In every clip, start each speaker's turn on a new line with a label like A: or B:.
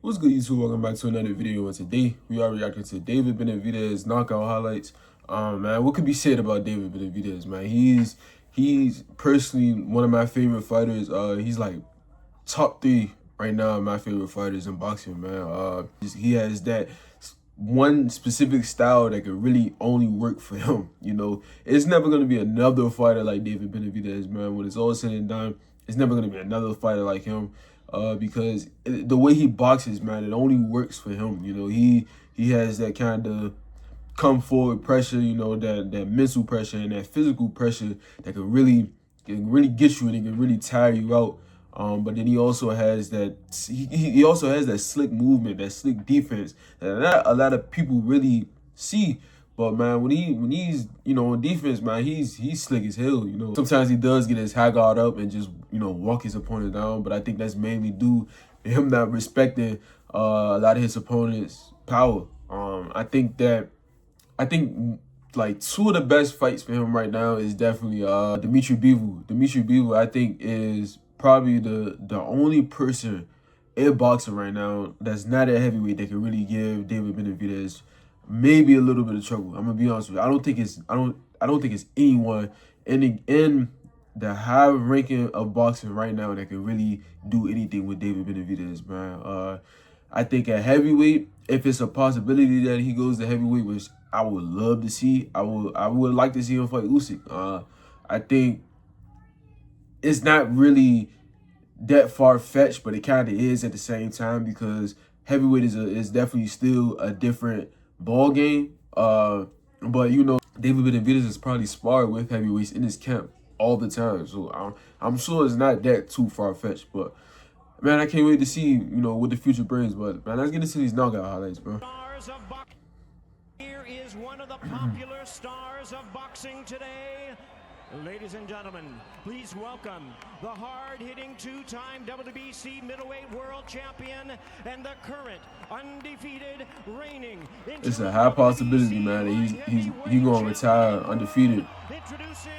A: What's good, YouTube? Welcome back to another video. And today we are reacting to David Benavidez knockout highlights. Man, what could be said about David Benavidez, man? He's personally one of my favorite fighters. He's like top 3 right now of my favorite fighters in boxing, man. He has that one specific style that could really only work for him. You know, it's never gonna be another fighter like David Benavidez, man. When it's all said and done, it's never gonna be another fighter like him. Because the way he boxes, man, it only works for him. You know, he has that kind of come forward pressure, you know, that mental pressure and that physical pressure that can really get you and it can really tire you out. But then he also has that he also has that slick movement, that slick defense that not a lot of people really see. But man, when he's on defense, man, he's slick as hell. You know, sometimes he does get his high guard up and just walk his opponent down. But I think that's mainly due to him not respecting a lot of his opponent's power. I think like 2 of the best fights for him right now is definitely Dimitri Bivol. Dimitri Bivol, I think, is probably the only person in boxing right now that's not a heavyweight that can really give David Benavidez maybe a little bit of trouble. I'm gonna be honest with you. I don't think it's anyone in the high ranking of boxing right now that can really do anything with David Benavidez, man. I think at heavyweight, if it's a possibility that he goes to heavyweight, which I would love to see, I would like to see him fight Usyk. I think it's not really that far-fetched, but it kind of is at the same time, because heavyweight is definitely still a different ball game. But David Benavidez is probably sparred with heavyweights in his camp all the time, so I'm sure it's not that too far-fetched. But man, I can't wait to see what the future brings. But man, let's get into these knockout highlights, bro.
B: Here is one of the popular stars of boxing today. Ladies and gentlemen, please welcome the hard-hitting 2-time WBC middleweight world champion and the current undefeated reigning.
A: It's a high possibility, man, that he's gonna retire undefeated.
B: Introducing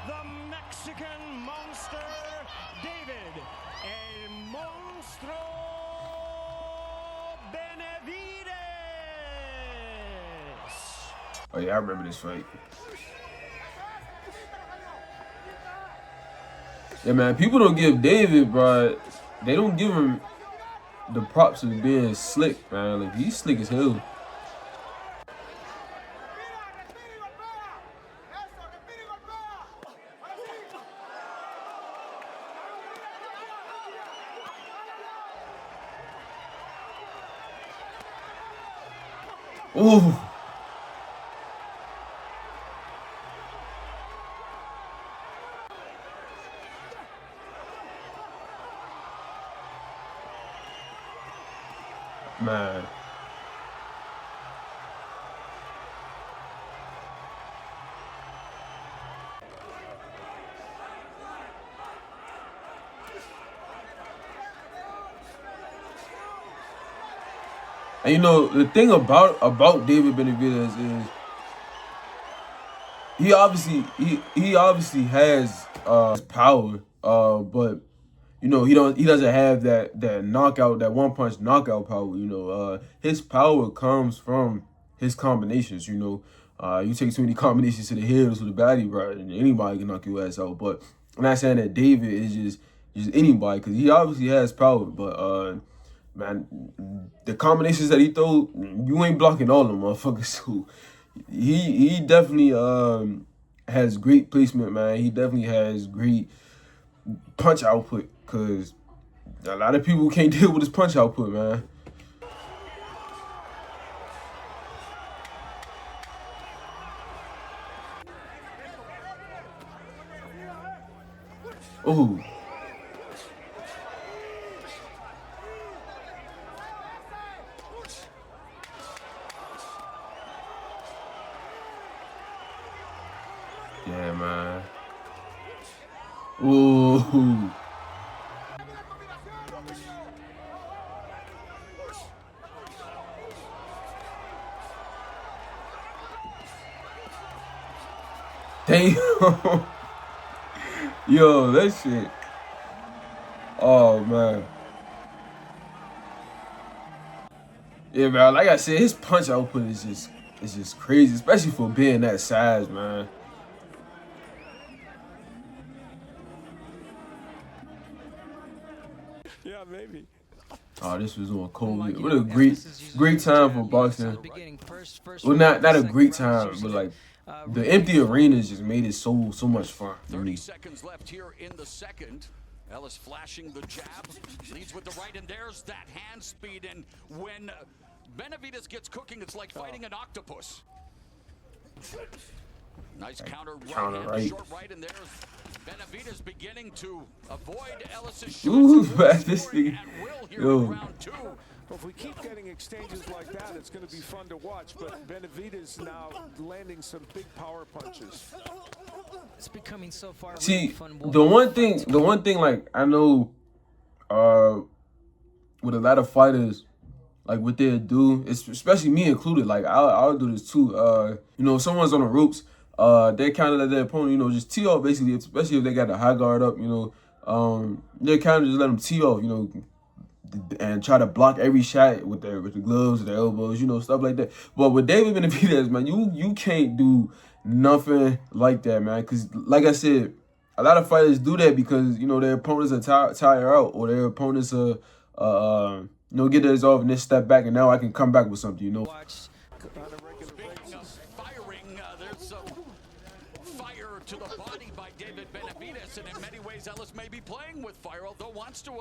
B: the Mexican monster, David El Monstro Benavidez.
A: Oh yeah, I remember this fight. Yeah, man, people don't give David, bro, they don't give him the props of being slick, man. Like, he's slick as hell. Ooh. Man. And the thing about David Benavidez is he obviously has power, but he doesn't have that knockout, that one-punch knockout power. His power comes from his combinations. You take too many combinations to the head or to the body, right, and anybody can knock your ass out. But I'm not saying that David is just anybody, because he obviously has power. But man, the combinations that he throw, you ain't blocking all of them, motherfuckers. So he definitely has great placement, man. He definitely has great punch output, because a lot of people can't deal with his punch output, man. Ooh. Yeah, man. Ooh. Damn. Yo, that shit. Oh, man. Yeah, man. Like I said, his punch output is just crazy, especially for being that size, man.
C: Yeah, maybe.
A: Oh, this was on COVID. What a great time for boxing. Well, not a great time, but like the empty arenas just made it so much fun to
D: 30
A: me.
D: seconds left here in the second. Ellis flashing the jab, leads with the right, and there's that hand speed. And when Benavidez gets cooking, it's like fighting an octopus. Nice counter right, short right, and there's Benavidez beginning to avoid Ellis's shots.
A: Ooh, man, this thing. Yo.
D: Round two.
C: Well, if we keep getting exchanges like that, it's going to be fun to watch. But Benavidez now landing some big power punches.
E: It's becoming so far.
A: See,
E: really fun
A: the one thing, like I know, with a lot of fighters, like what they do, especially me included. Like I'll do this too. You know, if someone's on the ropes, they kind of let their opponent, you know, just tee off basically, especially if they got the high guard up. You know, they kind of just let them tee off. You know, and try to block every shot with the gloves, or their elbows, you know, stuff like that. But with David Benavidez, man, you can't do nothing like that, man. Because like I said, a lot of fighters do that because, you know, their opponents are tire out, or their opponents are, you know, get theirs off and then step back, and now I can come back with something, you know.
D: Speaking of firing, there's some fire to the body by David Benavidez, and in many ways Ellis may be playing with fire, although wants to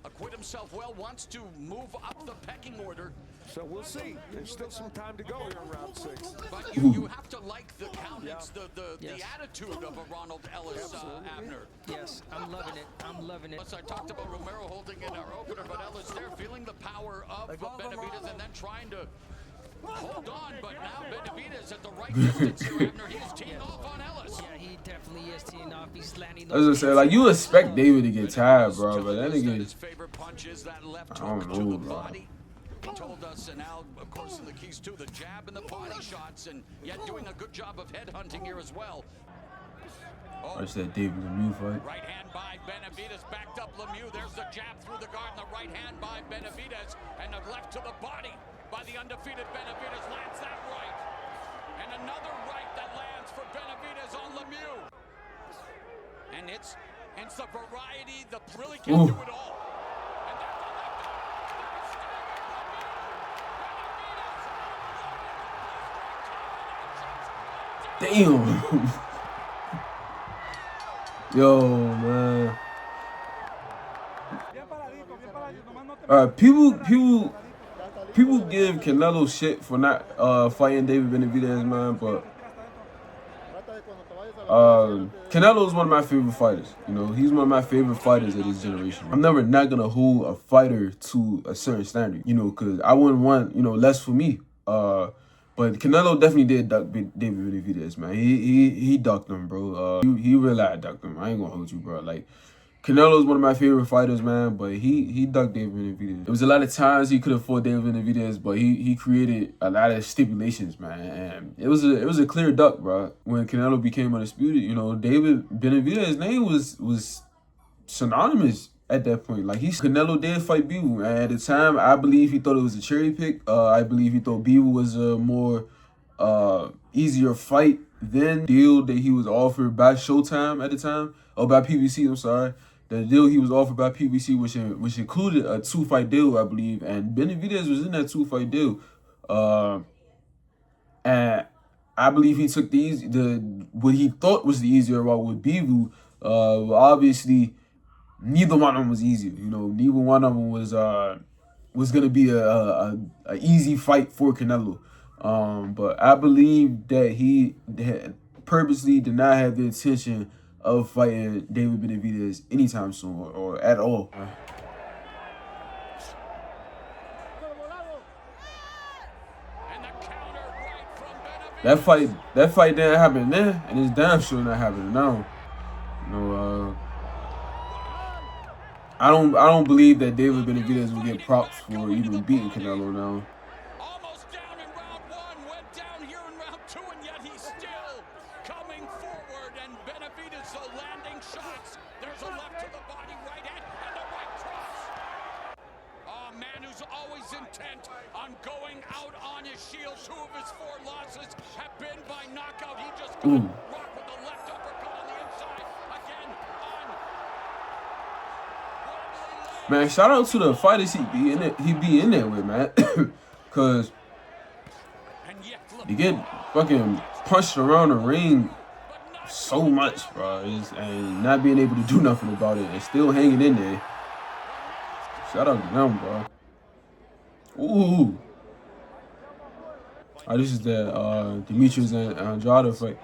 D: acquit himself well, wants to move up the pecking order.
C: So we'll see. There's still some time to go here in round 6.
D: But you have to like the countenance, the attitude of a Ronald Ellis, Abner.
E: Yes, I'm loving it. I'm loving it.
D: I talked about Romero holding in our opener, but Ellis there feeling the power of Benavidez and then trying to hold on, but now Benavidez at the right distance here, Abner. He's teeing off on Ellis.
E: Yeah, he definitely is teeing off. He's landing.
A: I was gonna say, like, you expect David to get tired, bro, but that nigga,
D: His favorite punch is that left
A: I don't
D: hook to
A: know,
D: the
A: bro.
D: body. He told us, and now, of course, in the keys too, the jab and the body shots, and yet doing a good job of head hunting here as well.
A: I said David Lemieux fight.
D: Right hand by Benavidez, backed up Lemieux. There's the jab through the guard, and the right hand by Benavidez, and the left to the body by the undefeated Benavidez. Lands that right, and another right that lands for Benavidez on Lemieux. And it's the variety, the really can do it all. And there's the left
A: Damn. Yo, man. People give Canelo shit for not fighting David Benavidez, man, but Canelo is one of my favorite fighters. You know, he's one of my favorite fighters of this generation. I'm never not gonna hold a fighter to a certain standard, you know, because I wouldn't want, you know, less for me. But Canelo definitely did duck David Benavidez, man. He ducked him, bro. He really ducked him. I ain't gonna hold you, bro. Like, Canelo's one of my favorite fighters, man, but he ducked David Benavidez. There was a lot of times he could have fought David Benavidez, but he created a lot of stipulations, man. And it was a clear duck, bro. When Canelo became undisputed, you know, David Benavidez's name was synonymous at that point. Like, Canelo did fight Bivol, and at the time, I believe he thought it was a cherry pick. I believe he thought Bivol was a more easier fight than the deal that he was offered by Showtime at the time, or by PBC, I'm sorry. The deal he was offered by PBC, which included a 2-fight deal, I believe, and Benavidez was in that 2-fight deal. And I believe he took what he thought was the easier route with Bivol. Obviously, neither one of them was easier. You know, neither one of them was gonna be a easy fight for Canelo. But I believe that he purposely did not have the intention of fighting David Benavidez anytime soon or at all. That fight didn't happen then, and it's damn sure not happening now. You know, I don't believe that David Benavidez will get props for even beating Canelo now.
D: almost down in round 1, went down here in round 2, and yet he's still coming forward. And Benavidez landing shots. There's a left to the body, right hand, and the right cross. Oh man who's always intent on going out on his shield. 2 of his 4 losses have been by knockout. He just got rocked with the left uppercut on the inside. Again on.
A: Man, shout out to the fighters he be in there with, man. Cause you get fucking punched around the ring so much, bro, and not being able to do nothing about it and still hanging in there. Shout out to them, bro. Ooh. Oh, this is the Demetrius and Andrade fight.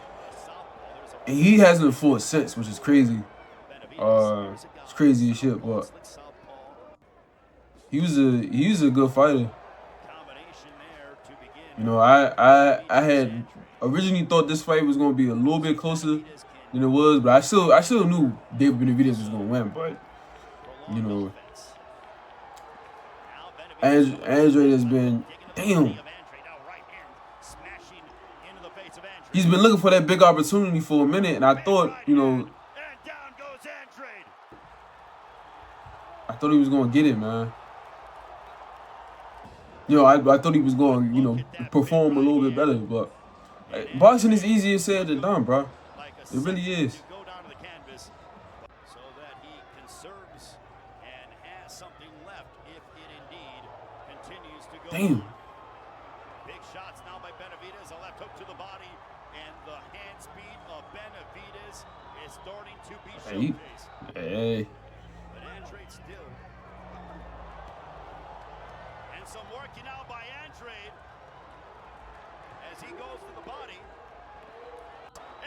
A: And he hasn't fought since, which is crazy. It's crazy as shit, but he was a good fighter. You know, I had originally thought this fight was gonna be a little bit closer than it was, but I still knew David Benavidez was gonna win, but you know, Andre has been he's been looking for that big opportunity for a minute, and I thought, you know, I thought he was gonna get it, man. You know, I thought he was going to, you know, perform a little bit better, but boxing is easier said than done, bro. It really is.
F: So that he conserves and has something left if it indeed continues to go.
A: Damn.
F: Big shots now by Benavidez, a left hook to the body, and the hand speed of Benavidez is starting to be showcased.
A: Hey.
F: But Andrade still. And some working out by Andrade as he goes to the body.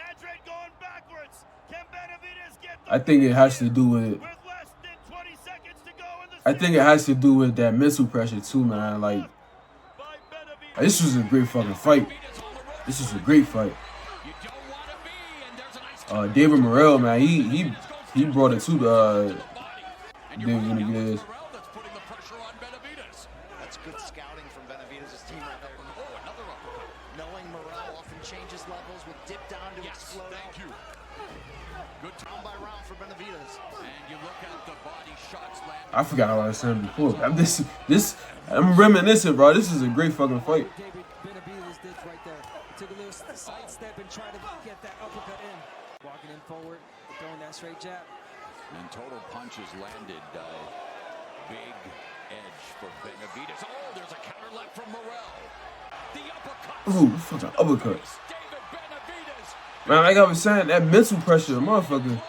F: Andrade going backwards. Can Benavidez get the
A: I think it has to do with
F: less than 20 seconds to go in the
A: I think it has to do with that mental pressure too, man. Like, this was a great fucking fight. This was a great fight. David Morrell, man, he brought it to David Benavidez.
G: That's good scouting from Benavidez' team right there. Oh, another uppercut. Knowing Morrell often changes levels, will dip down to explode.
D: Thank you. Good
G: Round by round for Benavidez.
D: And you look at the body shots landed.
A: I forgot how I said it before. I'm reminiscing, bro. This is a great fucking fight.
E: David Benavidez did right there. Took a little side step and tried to get that uppercut in. Walking in forward, throwing that straight jab.
D: And total punches landed. Big edge for Benavidez. Oh, there's a counter left from Morrell. The uppercut.
A: Ooh, fucking uppercut.
D: David Benavidez.
A: Man, like I was saying, that mental pressure, motherfucker.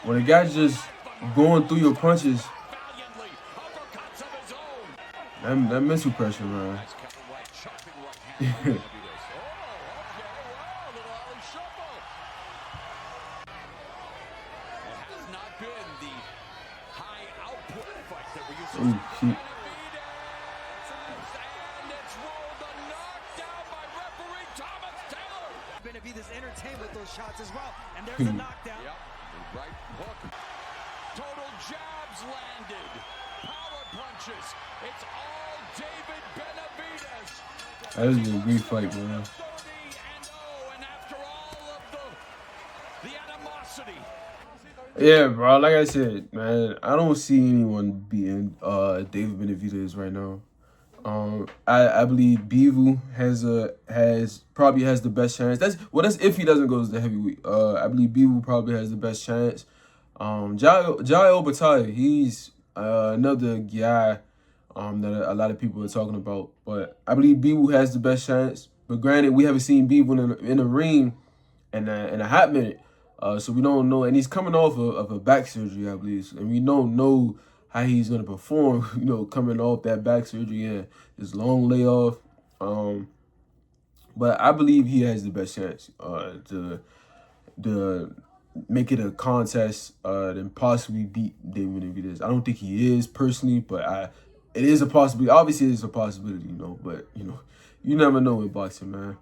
A: When a guy's just going through your punches,
D: Valiantly. Uppercuts of his own.
A: that mental pressure, man.
D: Nice counter right, chopping right hand by Benavidez. Oh, okay, wow, little alley shuffle. It has not been the high output fight that we used to
A: Ooh,
D: see.
A: shit.
D: And it's ruled a knockdown by referee Thomas Taylor.
E: Benavidez entertained with those shots as well. And there's a knockdown.
D: Yep, the right hook. Total jabs landed. Power punches. It's all David Benavidez.
A: That was a great fight, man.
D: 30-0, and after all of the animosity.
A: Yeah, bro. Like I said, man, I don't see anyone beating David Benavidez right now. I believe Bivol probably has the best chance. That's if he doesn't go to the heavyweight. I believe Bivol probably has the best chance. Jai Obataia, he's another guy that a lot of people are talking about, but I believe Bivol has the best chance. But granted, we haven't seen Bivol in the ring in a hot minute, so we don't know. And he's coming off of a back surgery, I believe, and we don't know how he's gonna perform. You know, coming off that back surgery and this long layoff. But I believe he has the best chance to make it a contest and possibly beat David Benavidez. I don't think he is personally, but it is a possibility. Obviously, it's a possibility, you know. But you know, you never know with boxing, man.